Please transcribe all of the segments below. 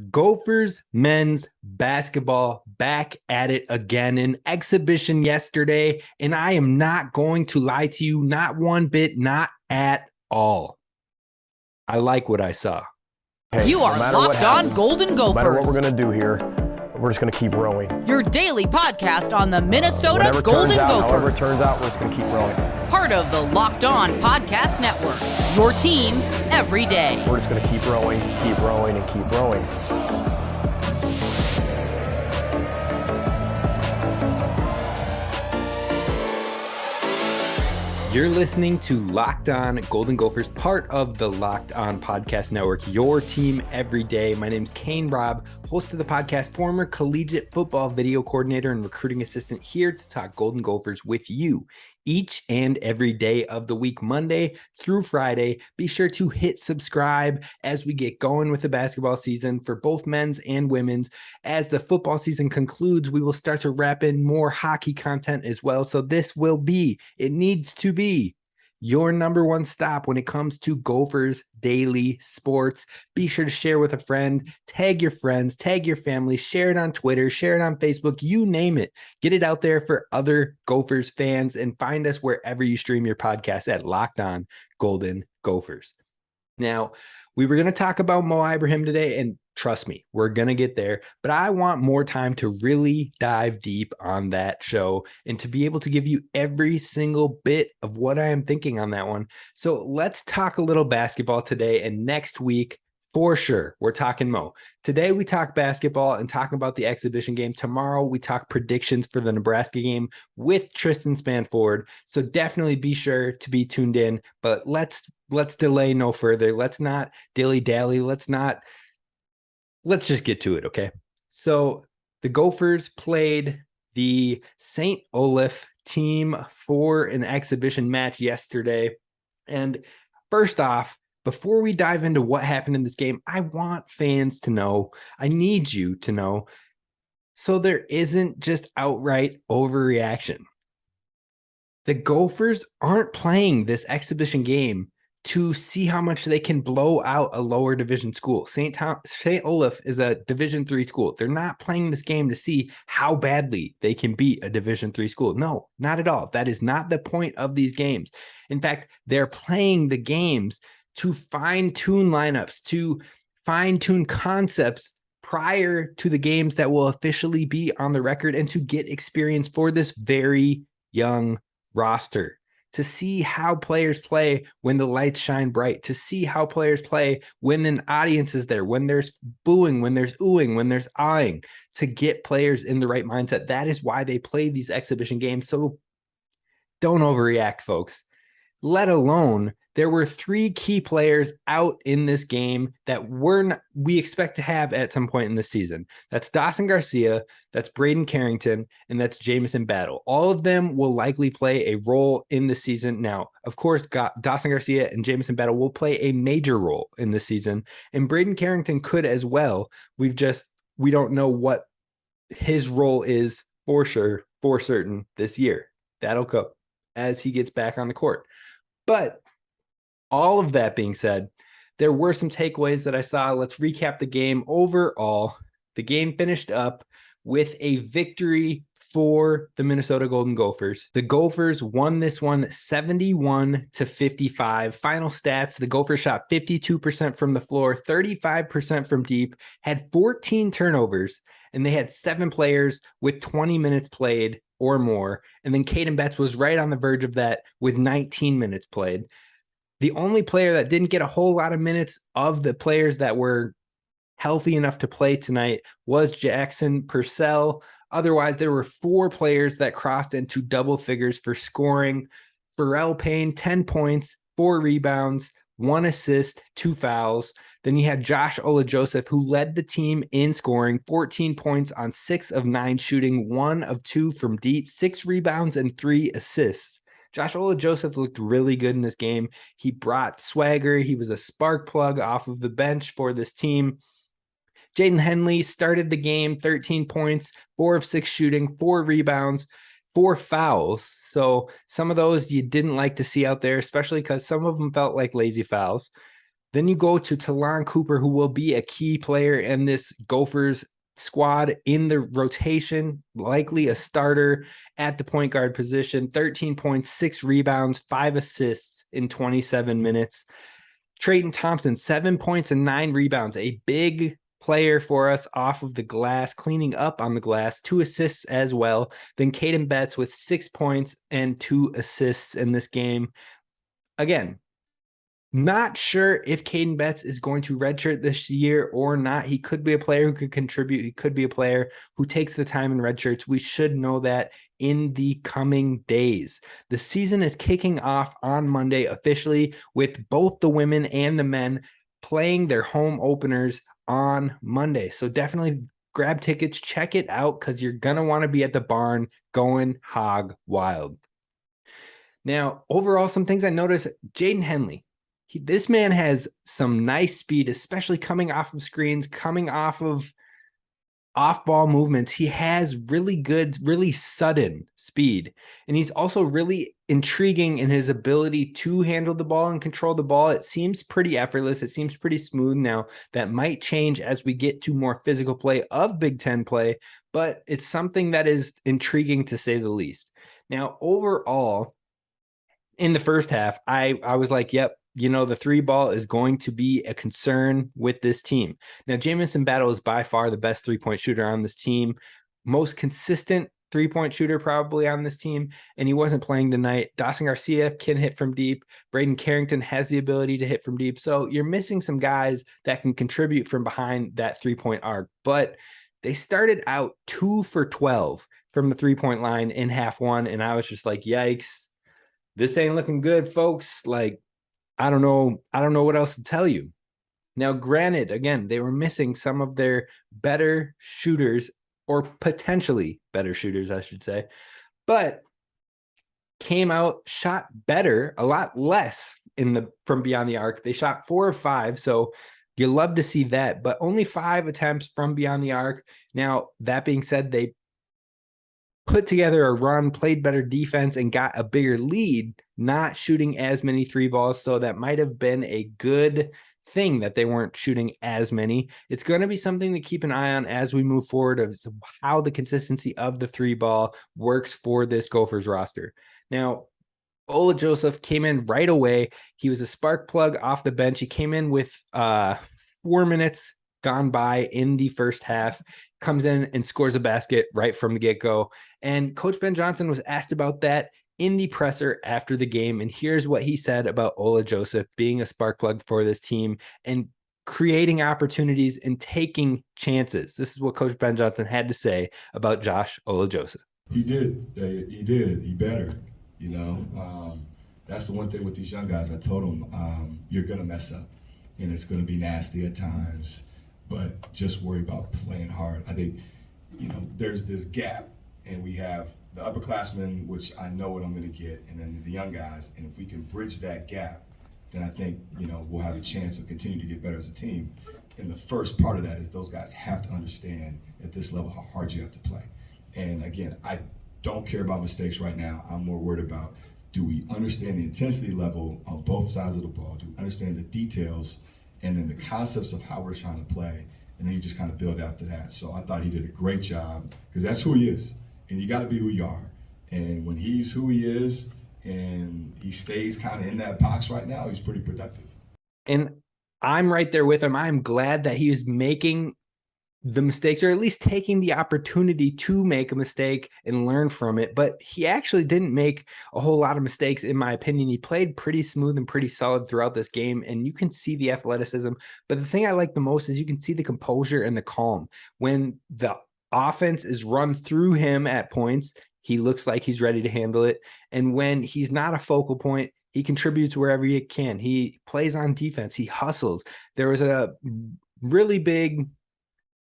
Gophers men's basketball back at it again. An exhibition yesterday, and I am not going to lie to you, not one bit, not at all. I like what I saw. Hey, you are Locked On Golden Gophers. No matter what we're going to do here, we're just going to keep rowing. Your daily podcast on the Minnesota Golden Gophers. However it turns out, we're just going to keep rowing. Part of the Locked On Podcast Network. Your team every day. We're just going to keep rowing, and keep rowing. You're listening to Locked On Golden Gophers, part of the Locked On Podcast Network, your team every day. My name's Kane Rob, host of the podcast, former collegiate football video coordinator and recruiting assistant, here to talk Golden Gophers with you each and every day of the week, Monday through Friday. Be sure to hit subscribe as we get going with the basketball season for both men's and women's. As the football season concludes, we will start to wrap in more hockey content as well. So this will be, it needs to be, your number one stop when it comes to Gophers daily sports. Be sure to share with a friend, tag your friends, tag your family, share it on Twitter, share it on Facebook, you name it. Get it out there for other Gophers fans, and find us wherever you stream your podcast at Locked On Golden Gophers. Now, we were going to talk about Mo Ibrahim today, and trust me, we're going to get there, but I want more time to really dive deep on that show and to be able to give you every single bit of what I am thinking on that one. So let's talk a little basketball today, and next week, for sure, we're talking Mo. Today, we talk basketball and talking about the exhibition game. Tomorrow, we talk predictions for the Nebraska game with Tristan Spanford. So definitely be sure to be tuned in, but let's delay no further. Let's not dilly-dally. Let's just get to it, okay? So the Gophers played the St. Olaf team for an exhibition match yesterday. And first off, before we dive into what happened in this game, I want fans to know, I need you to know, so there isn't just outright overreaction. The Gophers aren't playing this exhibition game to see how much they can blow out a lower division school. St. Olaf is a Division III school. They're not playing this game to see how badly they can beat a Division III school. No, not at all. That is not the point of these games. In fact, they're playing the games to fine-tune lineups, to fine-tune concepts prior to the games that will officially be on the record, and to get experience for this very young roster. To see how players play when the lights shine bright, to see how players play when an audience is there, when there's booing, when there's oohing, when there's eyeing, to get players in the right mindset. That is why they play these exhibition games. So don't overreact, folks. Let alone, there were 3 key players out in this game that we expect to have at some point in the season. That's Dawson Garcia, that's Braden Carrington, and that's Jamison Battle. All of them will likely play a role in the season. Now, of course, Dawson Garcia and Jamison Battle will play a major role in the season, and Braden Carrington could as well. We don't know what his role is for certain this year. That'll come as he gets back on the court. But all of that being said, there were some takeaways that I saw. Let's recap the game. Overall, the game finished up with a victory for the Minnesota Golden Gophers. The Gophers won this one 71-55. Final stats, the Gophers shot 52% from the floor, 35% from deep, had 14 turnovers, and they had 7 players with 20 minutes played or more. And then Caden Betts was right on the verge of that with 19 minutes played. The only player that didn't get a whole lot of minutes of the players that were healthy enough to play tonight was Jackson Purcell. Otherwise, there were 4 players that crossed into double figures for scoring. Pharrell Payne, 10 points, 4 rebounds, 1 assist, 2 fouls. Then you had Josh Ola-Joseph, who led the team in scoring, 14 points on 6 of 9 shooting, 1 of 2 from deep, 6 rebounds, and 3 assists. Josh Ola-Joseph looked really good in this game. He brought swagger. He was a spark plug off of the bench for this team. Jaden Henley started the game, 13 points, 4 of 6 shooting, 4 rebounds, 4 fouls. So some of those you didn't like to see out there, especially because some of them felt like lazy fouls. Then you go to Talon Cooper, who will be a key player in this Gophers squad in the rotation, likely a starter at the point guard position. 13 points, 6 rebounds, 5 assists in 27 minutes. Trayton Thompson, 7 points and 9 rebounds, a big player for us off of the glass, cleaning up on the glass, 2 assists as well. Then Caden Betts with 6 points and 2 assists in this game. Again, not sure if Caden Betts is going to redshirt this year or not. He could be a player who could contribute. He could be a player who takes the time in redshirts. We should know that in the coming days. The season is kicking off on Monday officially, with both the women and the men playing their home openers on Monday. So definitely grab tickets, check it out, because you're going to want to be at the barn going hog wild. Now, overall, some things I noticed: Jaden Henley. This man has some nice speed, especially coming off of screens, coming off of off-ball movements. He has really good, really sudden speed. And he's also really intriguing in his ability to handle the ball and control the ball. It seems pretty effortless. It seems pretty smooth now. That might change as we get to more physical play of Big Ten play, but it's something that is intriguing to say the least. Now, overall, in the first half, I was like, yep, the 3-ball is going to be a concern with this team. Now, Jamison Battle is by far the best 3-point shooter on this team, most consistent 3-point shooter probably on this team, and he wasn't playing tonight. Dawson Garcia can hit from deep. Braden Carrington has the ability to hit from deep. So you're missing some guys that can contribute from behind that 3-point arc, but they started out 2 for 12 from the 3-point line in half one, and I was just like, yikes, this ain't looking good, folks. Like, I don't know what else to tell you. Now, granted, again, they were missing some of their better shooters, or potentially better shooters, I should say, but came out, shot better, a lot less from beyond the arc. They shot 4 of 5, so you love to see that, but only 5 attempts from beyond the arc. Now, that being said, they put together a run, played better defense, and got a bigger lead, not shooting as many 3-balls. So that might have been a good thing that they weren't shooting as many. It's going to be something to keep an eye on as we move forward, of how the consistency of the 3-ball works for this Gophers roster. Now, Ola-Joseph came in right away. He was a spark plug off the bench. He came in with 4 minutes gone by in the first half, comes in and scores a basket right from the get-go. And Coach Ben Johnson was asked about that in the presser after the game. And here's what he said about Ola-Joseph being a spark plug for this team and creating opportunities and taking chances. This is what Coach Ben Johnson had to say about Josh Ola-Joseph. He did. He did. He better. That's the one thing with these young guys. I told them, you're going to mess up, and it's going to be nasty at times, but just worry about playing hard. I think, there's this gap, and we have the upperclassmen, which I know what I'm going to get, and then the young guys. And if we can bridge that gap, then I think, we'll have a chance to continue to get better as a team. And the first part of that is those guys have to understand at this level how hard you have to play. And again, I don't care about mistakes right now. I'm more worried about, do we understand the intensity level on both sides of the ball? Do we understand the details and then the concepts of how we're trying to play? And then you just kind of build after that. So I thought he did a great job, because that's who he is. And you got to be who you are. And when he's who he is and he stays kind of in that box right now, he's pretty productive. And I'm right there with him. I'm glad that he is making the mistakes, or at least taking the opportunity to make a mistake and learn from it. But he actually didn't make a whole lot of mistakes, in my opinion. He played pretty smooth and pretty solid throughout this game, and you can see the athleticism. But the thing I like the most is you can see the composure and the calm. When the offense is run through him at points, he looks like he's ready to handle it. And when he's not a focal point, he contributes wherever he can. He plays on defense. He hustles. There was a really big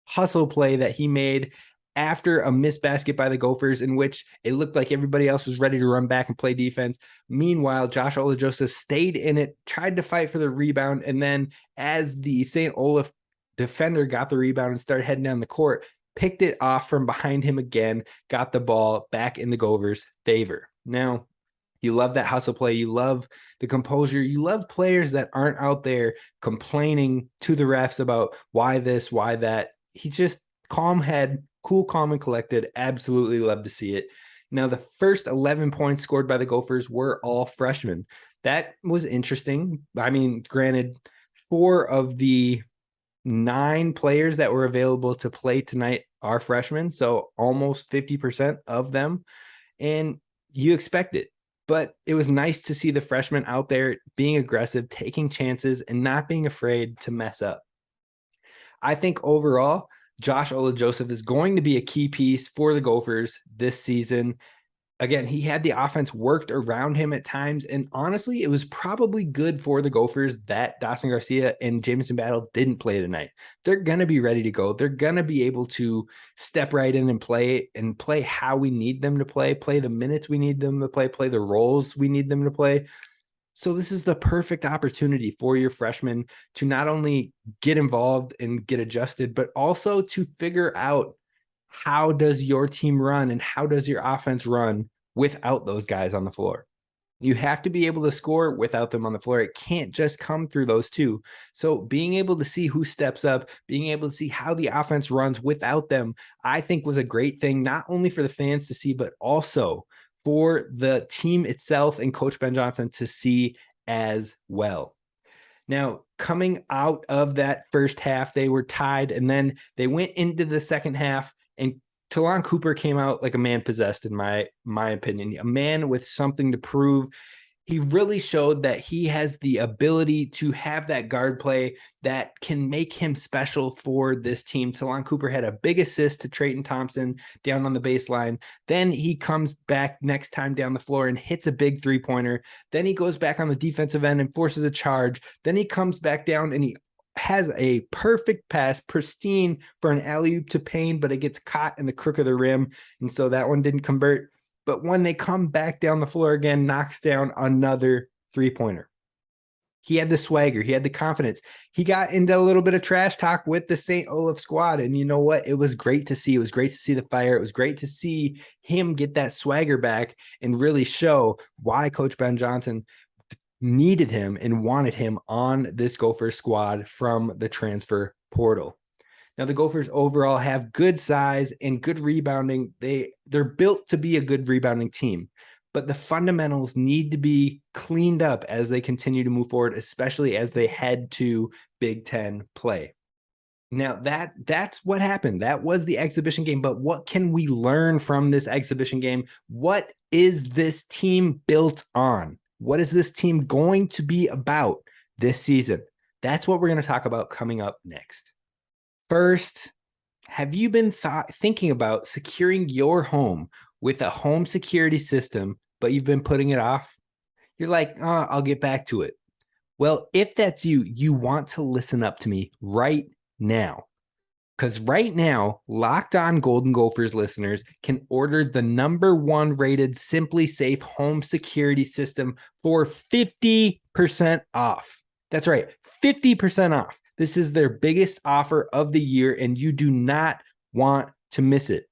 hustle play that he made after a missed basket by the Gophers, in which it looked like everybody else was ready to run back and play defense. Meanwhile, Josh Ola-Joseph stayed in it, tried to fight for the rebound, and then as the St. Olaf defender got the rebound and started heading down the court, picked it off from behind him again, got the ball back in the Gophers' favor. Now, You love that hustle play. You love the composure. You love players that aren't out there complaining to the refs about why this, why that. He just calm head, cool, calm, and collected. Absolutely love to see it. Now, the first 11 points scored by the Gophers were all freshmen. That was interesting. I mean, granted, 4 of the 9 players that were available to play tonight are freshmen, so almost 50% of them. And you expect it. But it was nice to see the freshmen out there being aggressive, taking chances, and not being afraid to mess up. I think overall, Josh Ola-Joseph is going to be a key piece for the Gophers this season. Again, he had the offense worked around him at times, and honestly, it was probably good for the Gophers that Dawson Garcia and Jamison Battle didn't play tonight. They're going to be ready to go. They're going to be able to step right in and play how we need them to play the minutes we need them to play the roles we need them to play. So this is the perfect opportunity for your freshmen to not only get involved and get adjusted, but also to figure out how does your team run and how does your offense run without those guys on the floor. You have to be able to score without them on the floor. It can't just come through those two. So being able to see who steps up, being able to see how the offense runs without them, I think was a great thing, not only for the fans to see, but also for the team itself and Coach Ben Johnson to see as well. Now, coming out of that first half, they were tied, and then they went into the second half, and Talon Cooper came out like a man possessed, in my opinion, a man with something to prove. He really showed that he has the ability to have that guard play that can make him special for this team. Talon Cooper had a big assist to Trayton Thompson down on the baseline. Then he comes back next time down the floor and hits a big three-pointer. Then he goes back on the defensive end and forces a charge. Then he comes back down and he has a perfect pass, pristine for an alley-oop to Payne, but it gets caught in the crook of the rim, and so that one didn't convert. But when they come back down the floor again, knocks down another three-pointer. He had the swagger. He had the confidence. He got into a little bit of trash talk with the St. Olaf squad, and you know what? It was great to see. It was great to see the fire. It was great to see him get that swagger back and really show why Coach Ben Johnson needed him and wanted him on this Gophers squad from the transfer portal. Now, the Gophers overall have good size and good rebounding. They're built to be a good rebounding team, but the fundamentals need to be cleaned up as they continue to move forward, especially as they head to Big Ten play. Now, that's what happened. That was the exhibition game, but what can we learn from this exhibition game? What is this team built on? What is this team going to be about this season? That's what we're going to talk about coming up next. First, have you been thinking about securing your home with a home security system, but you've been putting it off? You're like, oh, I'll get back to it. Well, if that's you, you want to listen up to me right now. Because right now, Locked On Golden Gophers listeners can order the #1 rated SimpliSafe home security system for 50% off. That's right, 50% off. This is their biggest offer of the year, and you do not want to miss it.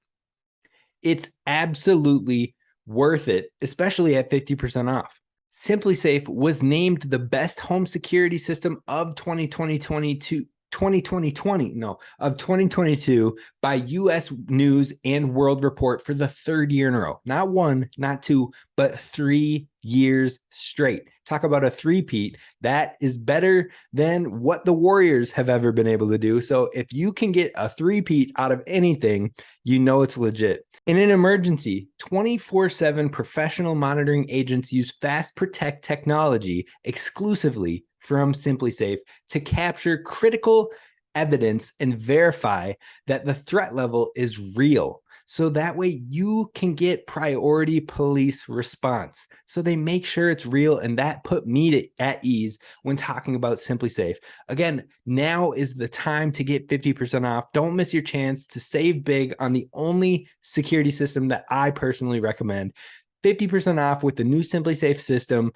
It's absolutely worth it, especially at 50% off. SimpliSafe was named the best home security system of 2022 by U.S. News and World Report for the 3rd year in a row. Not 1, not 2, but 3 years straight. Talk about a three-peat. That is better than what the Warriors have ever been able to do. So if you can get a three-peat out of anything, you know it's legit. In an emergency, 24/7 professional monitoring agents use Fast Protect technology exclusively from SimpliSafe to capture critical evidence and verify that the threat level is real. So that way you can get priority police response. So they make sure it's real, and that put me at ease when talking about SimpliSafe. Again, now is the time to get 50% off. Don't miss your chance to save big on the only security system that I personally recommend. 50% off with the new SimpliSafe system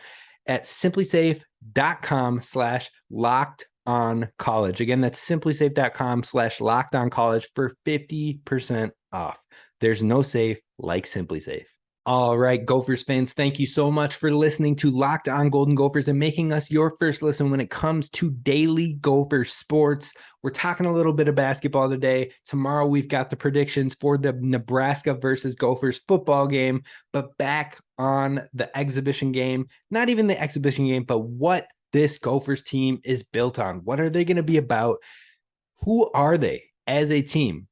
at simplisafe.com/lockedoncollege. Again, that's simplisafe.com/lockedoncollege for 50% off. There's no safe like SimpliSafe. All right, Gophers fans, thank you so much for listening to Locked On Golden Gophers and making us your first listen when it comes to daily Gopher sports. We're talking a little bit of basketball today. Tomorrow, we've got the predictions for the Nebraska versus Gophers football game, but back on the exhibition game, not even the exhibition game, but what this Gophers team is built on. What are they going to be about? Who are they as a team?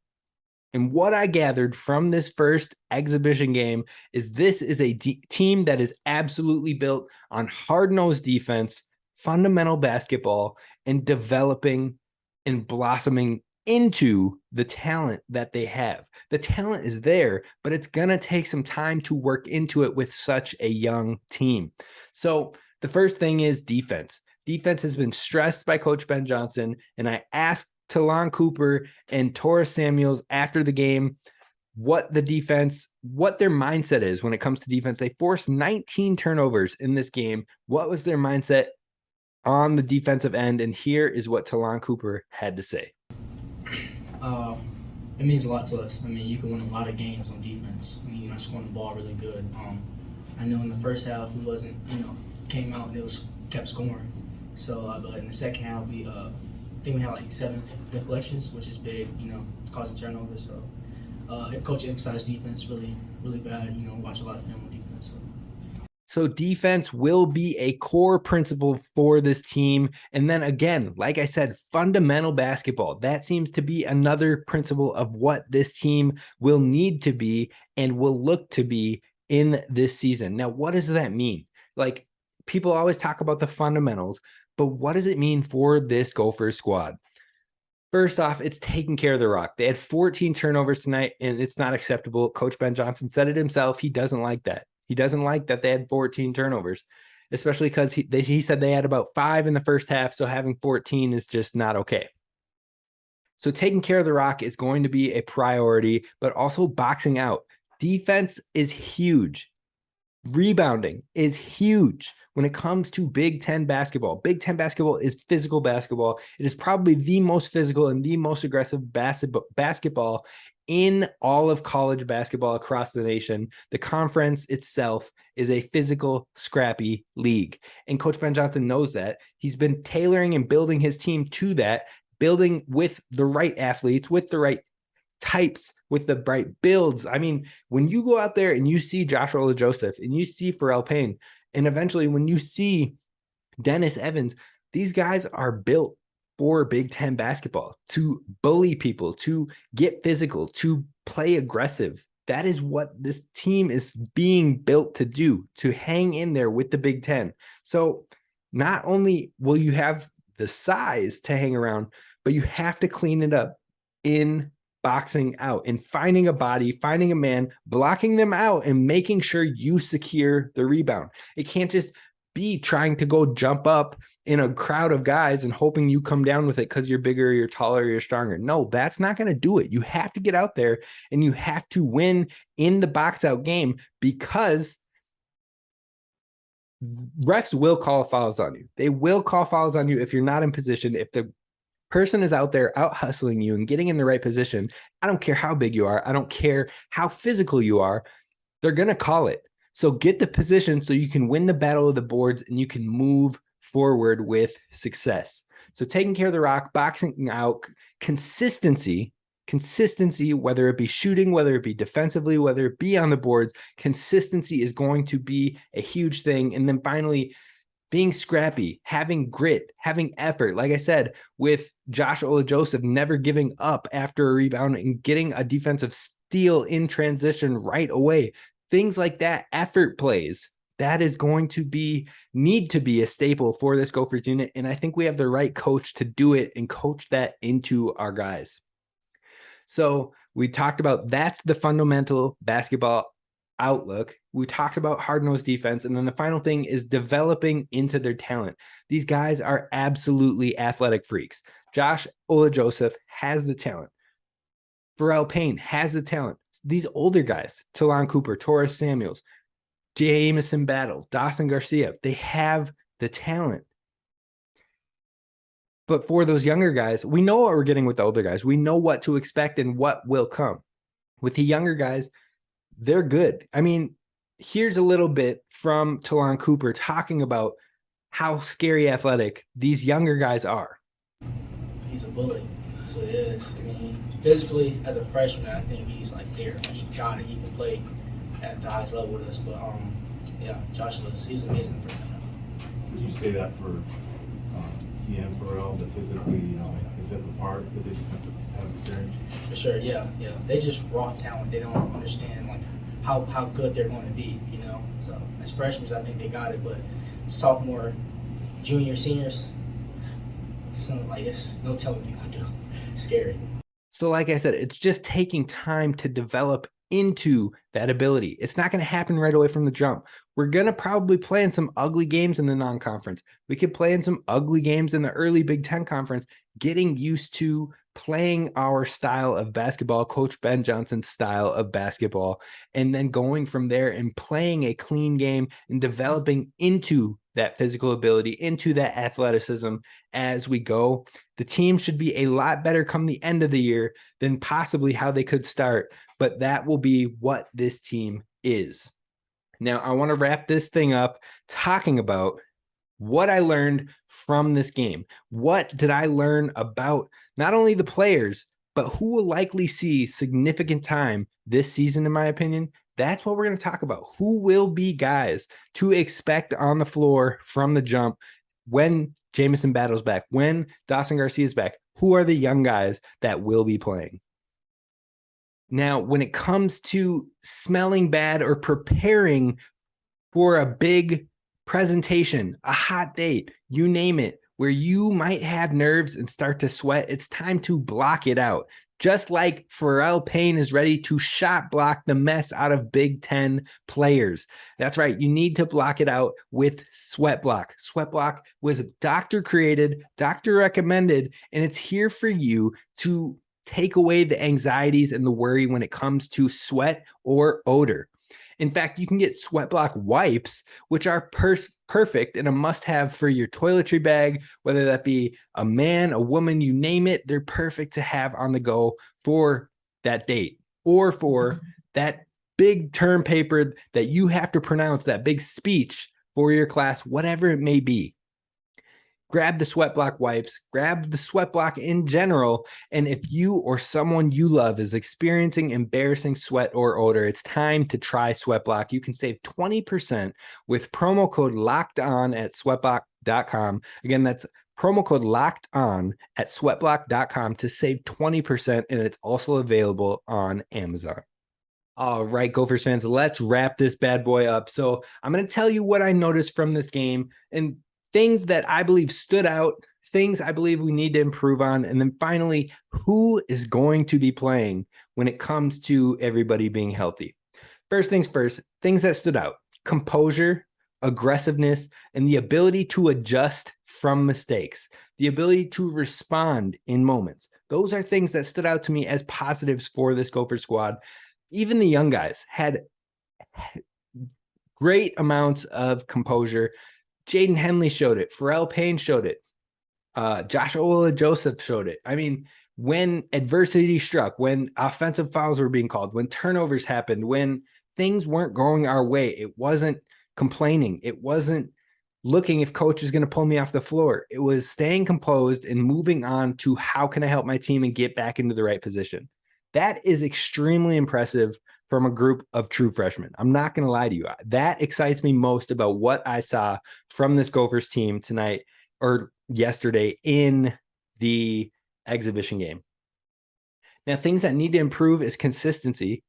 And what I gathered from this first exhibition game is this is a team that is absolutely built on hard-nosed defense, fundamental basketball, and developing and blossoming into the talent that they have. The talent is there, but it's going to take some time to work into it with such a young team. So the first thing is defense. Defense has been stressed by Coach Ben Johnson, and I asked Talon Cooper and Taurus Samuels after the game what their mindset is when it comes to defense. They forced 19 turnovers in this game. What was their mindset on the defensive end? And here is what Talon Cooper had to say. It means a lot to us. I mean, you can win a lot of games on defense. I mean, you're not scoring the ball really good. I know in the first half we wasn't, came out and it was kept scoring. So, but in the second half I think we had like 7 deflections, which is big, causing turnovers. So, coach emphasized defense really, really bad. Watch a lot of film on defense. So defense will be a core principle for this team. And then again, like I said, fundamental basketball. That seems to be another principle of what this team will need to be and will look to be in this season. Now, what does that mean? Like, people always talk about the fundamentals, but what does it mean for this Gophers squad? First off, it's taking care of the rock. They had 14 turnovers tonight, and it's not acceptable. Coach Ben Johnson said it himself. He doesn't like that. He doesn't like that they had 14 turnovers, especially because he said they had about 5 in the first half, so having 14 is just not okay. So taking care of the rock is going to be a priority, but also boxing out. Defense is huge. Rebounding is huge when it comes to Big Ten basketball. Big Ten basketball is physical basketball. It is probably the most physical and the most aggressive basketball in all of college basketball across the nation. The conference itself is a physical, scrappy league. And Coach Ben Johnson knows that. He's been tailoring and building his team to that, building with the right athletes, with the right types, with the right builds. I mean, when you go out there and you see Josh Ola-Joseph and you see Pharrell Payne, and eventually when you see Dennis Evans, these guys are built for Big Ten basketball, to bully people, to get physical, to play aggressive. That is what this team is being built to do, to hang in there with the Big Ten. So not only will you have the size to hang around, but you have to clean it up in boxing out and finding a body, finding a man, blocking them out, and making sure you secure the rebound. It can't just be trying to go jump up in a crowd of guys and hoping you come down with it because you're bigger, you're taller, you're stronger. No, that's not going to do it. You have to get out there and you have to win in the box out game, because refs will call fouls on you. They will call fouls on you if you're not in position. If the person is out there out hustling you and getting in the right position, I don't care how big you are, I don't care how physical you are, they're going to call it. So get the position so you can win the battle of the boards and you can move forward with success. So taking care of the rock, boxing out, consistency, whether it be shooting, whether it be defensively, whether it be on the boards, consistency is going to be a huge thing. And then finally, being scrappy, having grit, having effort. Like I said, with Josh Ola-Joseph never giving up after a rebound and getting a defensive steal in transition right away. Things like that, effort plays, that is going to need to be a staple for this Gophers unit. And I think we have the right coach to do it and coach that into our guys. So we talked about that's the fundamental basketball outlook. We talked about hard-nosed defense. And then the final thing is developing into their talent. These guys are absolutely athletic freaks. Josh Ola-Joseph has the talent. Pharrell Payne has the talent. These older guys, Talon Cooper, Taurus Samuels, Jamison Battle, Dawson Garcia, they have the talent. But for those younger guys, we know what we're getting with the older guys. We know what to expect and what will come. With the younger guys, they're good. I mean, here's a little bit from Talon Cooper talking about how scary athletic these younger guys are. He's a bullet. That's what it is. I mean, physically, as a freshman, I think he's like there. Like, he got it. He can play at the highest level with us. But yeah, he's amazing for him. Would you say that for he and Pharrell, that physically, they fit the part, but they just have to have experience? For sure, yeah. They just raw talent. They don't understand like how good they're going to be, So as freshmen, I think they got it, but sophomore, junior, seniors, it's no telling what they're going to do. It's scary. So like I said, it's just taking time to develop into that ability. It's not going to happen right away from the jump. We're going to probably play in some ugly games in the non-conference. We could play in some ugly games in the early Big Ten conference, getting used to playing our style of basketball, Coach Ben Johnson's style of basketball, and then going from there and playing a clean game and developing into that physical ability, into that athleticism as we go. The team should be a lot better come the end of the year than possibly how they could start, but that will be what this team is. Now, I want to wrap this thing up talking about what I learned from this game. What did I learn about not only the players, but who will likely see significant time this season, in my opinion? That's what we're going to talk about. Who will be guys to expect on the floor from the jump when Jamison Battle's back, when Dawson Garcia's back? Who are the young guys that will be playing? Now, when it comes to smelling bad or preparing for a big presentation, a hot date, you name it, where you might have nerves and start to sweat, it's time to block it out. Just like Pharrell Payne is ready to shot block the mess out of Big Ten players. That's right. You need to block it out with SweatBlock. SweatBlock was doctor created, doctor recommended, and it's here for you to take away the anxieties and the worry when it comes to sweat or odor. In fact, you can get SweatBlock wipes, which are perfect and a must-have for your toiletry bag, whether that be a man, a woman, you name it. They're perfect to have on the go for that date or for that big term paper that you have to pronounce, that big speech for your class, whatever it may be. Grab the SweatBlock wipes, grab the SweatBlock in general, and if you or someone you love is experiencing embarrassing sweat or odor, it's time to try SweatBlock. You can save 20% with promo code LOCKEDON at sweatblock.com. Again, that's promo code LOCKEDON at sweatblock.com to save 20%, and it's also available on Amazon. All right, Gophers fans, let's wrap this bad boy up. So I'm going to tell you what I noticed from this game and things that I believe stood out, things I believe we need to improve on, and then finally, who is going to be playing when it comes to everybody being healthy. First things first, things that stood out: composure, aggressiveness, and the ability to adjust from mistakes, the ability to respond in moments. Those are things that stood out to me as positives for this Gopher squad. Even the young guys had great amounts of composure. Jaden Henley showed it. Pharrell Payne showed it. Josh Ola-Joseph showed it. I mean, when adversity struck, when offensive fouls were being called, when turnovers happened, when things weren't going our way, it wasn't complaining. It wasn't looking if coach is going to pull me off the floor. It was staying composed and moving on to how can I help my team and get back into the right position. That is extremely impressive from a group of true freshmen. I'm not going to lie to you. That excites me most about what I saw from this Gophers team tonight or yesterday in the exhibition game. Now, things that need to improve is consistency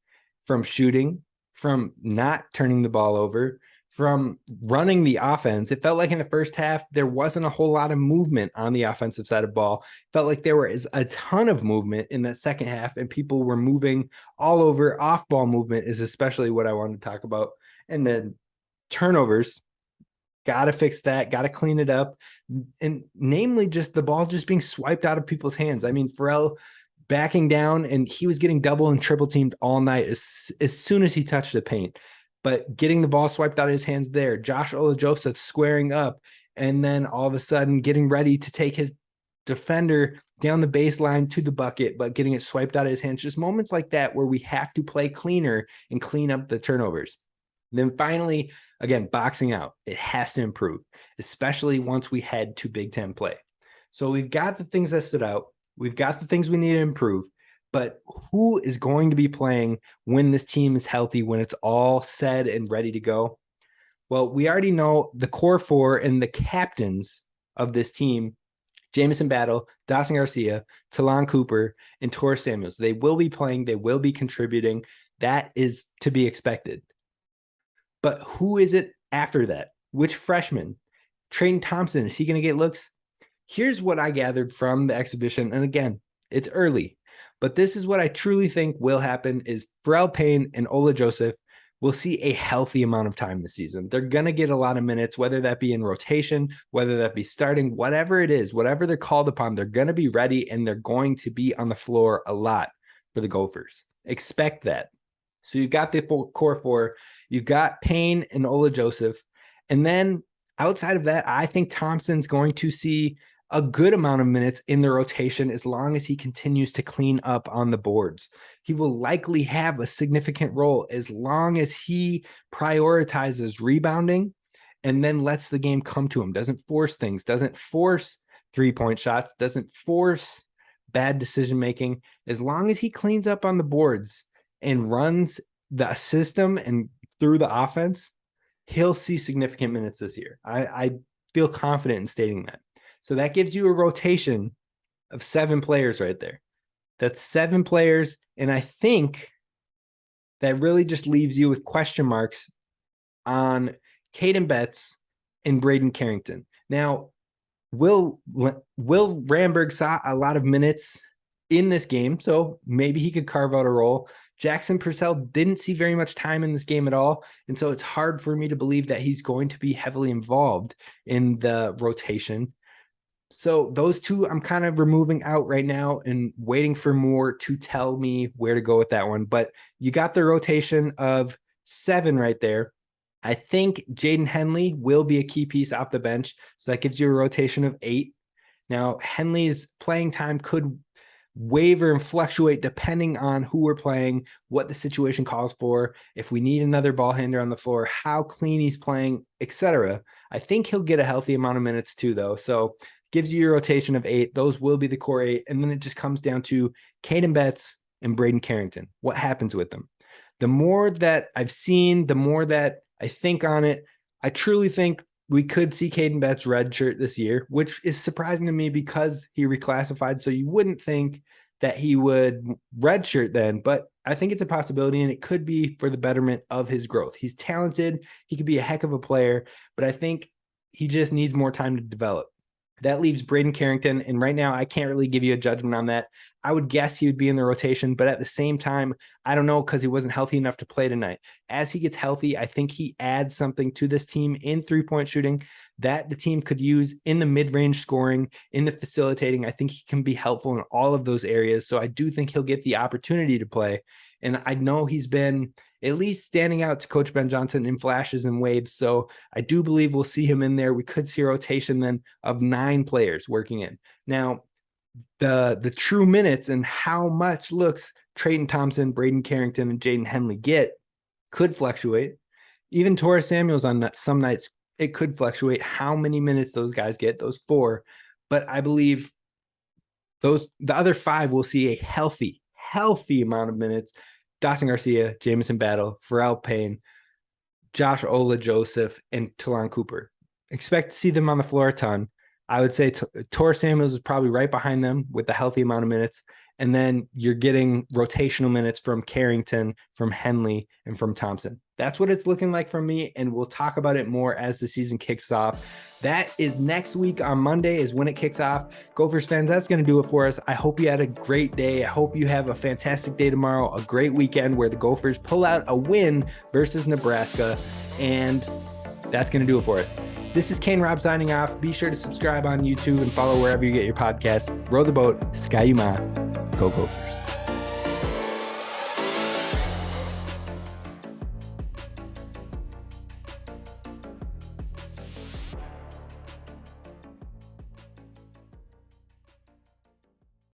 from shooting, from not turning the ball over, from running the offense. It felt like in the first half, there wasn't a whole lot of movement on the offensive side of the ball. It felt like there was a ton of movement in that second half, and people were moving all over. Off-ball movement is especially what I wanted to talk about. And then turnovers, got to fix that, got to clean it up. And namely, just the ball just being swiped out of people's hands. I mean, Pharrell backing down, and he was getting double and triple teamed all night as soon as he touched the paint. But getting the ball swiped out of his hands there, Josh Ola-Joseph squaring up, and then all of a sudden getting ready to take his defender down the baseline to the bucket, but getting it swiped out of his hands. Just moments like that where we have to play cleaner and clean up the turnovers. Then finally, again, boxing out. It has to improve, especially once we head to Big Ten play. So we've got the things that stood out. We've got the things we need to improve. But who is going to be playing when this team is healthy, when it's all said and ready to go? Well, we already know the core four and the captains of this team, Jamison Battle, Dawson Garcia, Talon Cooper, and Torres Samuels. They will be playing. They will be contributing. That is to be expected. But who is it after that? Which freshman? Trayton Thompson, is he going to get looks? Here's what I gathered from the exhibition. And again, it's early. But this is what I truly think will happen is Pharrell Payne and Ola-Joseph will see a healthy amount of time this season. They're going to get a lot of minutes, whether that be in rotation, whether that be starting, whatever it is, whatever they're called upon, they're going to be ready and they're going to be on the floor a lot for the Gophers. Expect that. So you've got the core four, you've got Payne and Ola-Joseph. And then outside of that, I think Thompson's going to see a good amount of minutes in the rotation as long as he continues to clean up on the boards. He will likely have a significant role as long as he prioritizes rebounding and then lets the game come to him, doesn't force things, doesn't force three-point shots, doesn't force bad decision-making. As long as he cleans up on the boards and runs the system and through the offense, he'll see significant minutes this year. I feel confident in stating that. So that gives you a rotation of 7 players right there. That's 7 players. And I think that really just leaves you with question marks on Caden Betts and Braden Carrington. Now, Will Ramberg saw a lot of minutes in this game, so maybe he could carve out a role. Jackson Purcell didn't see very much time in this game at all, and so it's hard for me to believe that he's going to be heavily involved in the rotation. So those two I'm kind of removing out right now and waiting for more to tell me where to go with that one. But you got the rotation of 7 right there. I think Jaden Henley will be a key piece off the bench. So that gives you a rotation of 8. Now, Henley's playing time could waver and fluctuate depending on who we're playing, what the situation calls for, if we need another ball handler on the floor, how clean he's playing, etc. I think he'll get a healthy amount of minutes too, though. So gives you your rotation of 8. Those will be the core 8. And then it just comes down to Caden Betts and Braden Carrington. What happens with them? The more that I've seen, the more that I think on it, I truly think we could see Caden Betts redshirt this year, which is surprising to me because he reclassified. So you wouldn't think that he would redshirt then, but I think it's a possibility and it could be for the betterment of his growth. He's talented. He could be a heck of a player, but I think he just needs more time to develop. That leaves Braden Carrington, and right now I can't really give you a judgment on that. I would guess he would be in the rotation, but at the same time, I don't know because he wasn't healthy enough to play tonight. As he gets healthy, I think he adds something to this team in three-point shooting that the team could use in the mid-range scoring, in the facilitating. I think he can be helpful in all of those areas, so I do think he'll get the opportunity to play, and I know he's been at least standing out to Coach Ben Johnson in flashes and waves. So I do believe we'll see him in there. We could see a rotation then of 9 players working in. Now, the true minutes and how much looks Trayton Thompson, Braden Carrington, and Jaden Henley get could fluctuate. Even Torres Samuels on some nights, it could fluctuate how many minutes those guys get, those 4. But I believe the other 5 will see a healthy amount of minutes. Dawson Garcia, Jamison Battle, Pharrell Payne, Josh Ola-Joseph, and Talon Cooper. Expect to see them on the floor a ton. I would say Torres Samuels is probably right behind them with a healthy amount of minutes. And then you're getting rotational minutes from Carrington, from Henley, and from Thompson. That's what it's looking like for me, and we'll talk about it more as the season kicks off. That is next week on Monday is when it kicks off. Gophers fans, that's going to do it for us. I hope you had a great day. I hope you have a fantastic day tomorrow, a great weekend where the Gophers pull out a win versus Nebraska, and that's going to do it for us. This is Kane Rob signing off. Be sure to subscribe on YouTube and follow wherever you get your podcasts. Row the boat, Sky Uma, go Gophers.